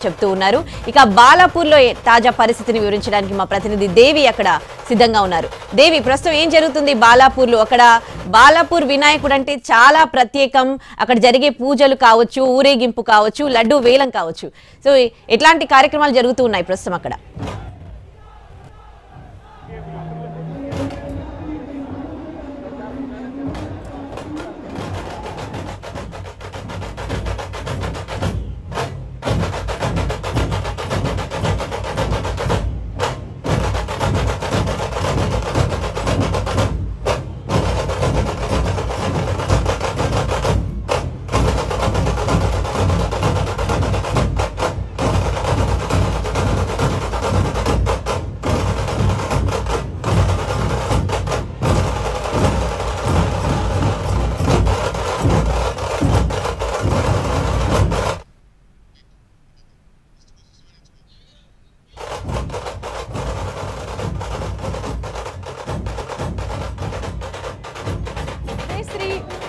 చెప్తూ ఉన్నారు. ఇక బాలాపూర్లో తాజా పరిస్థితిని వివరించడానికి మా ప్రతినిధి దేవి అక్కడ సిద్ధంగా ఉన్నారు. దేవి, ప్రస్తుతం ఏం జరుగుతుంది బాలాపూర్లో? అక్కడ బాలాపూర్ వినాయకుడు అంటే చాలా ప్రత్యేకం. అక్కడ జరిగే పూజలు కావచ్చు, ఊరేగింపు కావచ్చు, లడ్డు వేలం కావచ్చు. సో ఎట్లాంటి కార్యక్రమాలు జరుగుతూ ఉన్నాయి ప్రస్తుతం అక్కడ?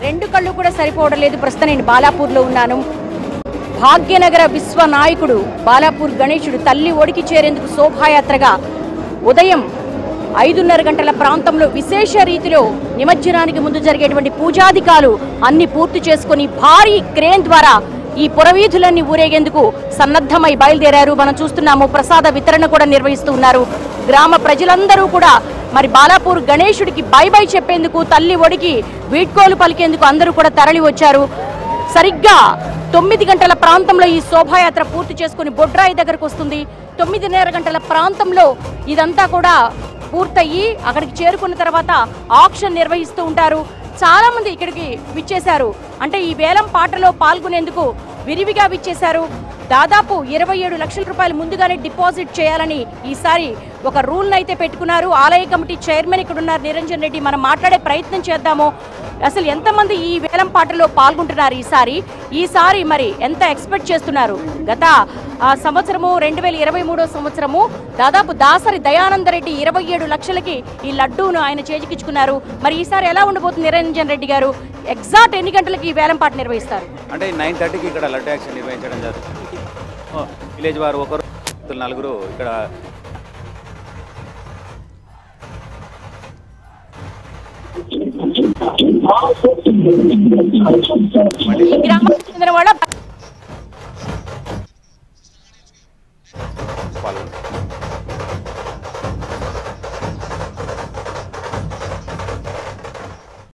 రెండు కళ్ళు కూడా సరిపోవడం లేదు. ప్రస్తుతం నేను బాలాపూర్లో ఉన్నాను. భాగ్యనగర విశ్వ నాయకుడు బాలాపూర్ గణేశుడు తల్లి ఒడికి చేరేందుకు శోభాయాత్రగా ఉదయం 5:30 గంటల ప్రాంతంలో విశేష రీతిలో నిమజ్జనానికి ముందు జరిగేటువంటి పూజాధికాలు అన్ని పూర్తి చేసుకుని భారీ క్రేన్ ద్వారా ఈ పురవీధులన్నీ ఊరేగేందుకు సన్నద్ధమై బయలుదేరారు. మనం చూస్తున్నాము. ప్రసాద వితరణ కూడా నిర్వహిస్తూ ఉన్నారు. గ్రామ ప్రజలందరూ కూడా మరి బాలాపూర్ గణేశుడికి బై బై చెప్పేందుకు, తల్లి ఒడికి వీడ్కోలు పలికేందుకు అందరూ కూడా తరలి వచ్చారు. సరిగ్గా 9 గంటల ప్రాంతంలో ఈ శోభాయాత్ర పూర్తి చేసుకుని బొడ్రాయి దగ్గరకు వస్తుంది. 9:30 గంటల ప్రాంతంలో ఇదంతా కూడా పూర్తయ్యి అక్కడికి చేరుకున్న తర్వాత ఆక్షన్ నిర్వహిస్తూ ఉంటారు. చాలా మంది ఇక్కడికి విచ్చేశారు. అంటే ఈ వేలం పాటలో పాల్గొనేందుకు విరివిగా విచ్చేశారు. దాదాపు 27 లక్షల రూపాయలు ముందుగానే డిపాజిట్ చేయాలని ఈసారి ఒక రూల్ని అయితే పెట్టుకున్నారు. ఆలయ కమిటీ చైర్మన్ ఇక్కడ ఉన్నారు నిరంజన్ రెడ్డి. మనం మాట్లాడే ప్రయత్నం చేద్దాము. అసలు ఎంతమంది ఈ వేలం పాటలో పాల్గొంటున్నారు ఈసారి మరి ఎంత ఎక్స్పెక్ట్ చేస్తున్నారు? గత సంవత్సరము 2023 సంవత్సరము దాదాపు దాసరి దయానందరెడ్డి 27 లక్షలకి ఈ లడ్డూను ఆయన చేజికించుకున్నారు. మరి ఈసారి ఎలా ఉండబోతుంది నిరంజన్ రెడ్డి గారు? ఎగ్జాక్ట్ ఎన్ని గంటలకి ఈ వేలం పాట నిర్వహిస్తారు? అంటే 9:30కి ఇక్కడ లడ్డు యాక్షన్ నిర్వహించడం జరుగుతుంది. విలేజ్ వారు ఒకరు, నలుగురు ఇక్కడ గ్రామానికి చెందిన వాళ్ళ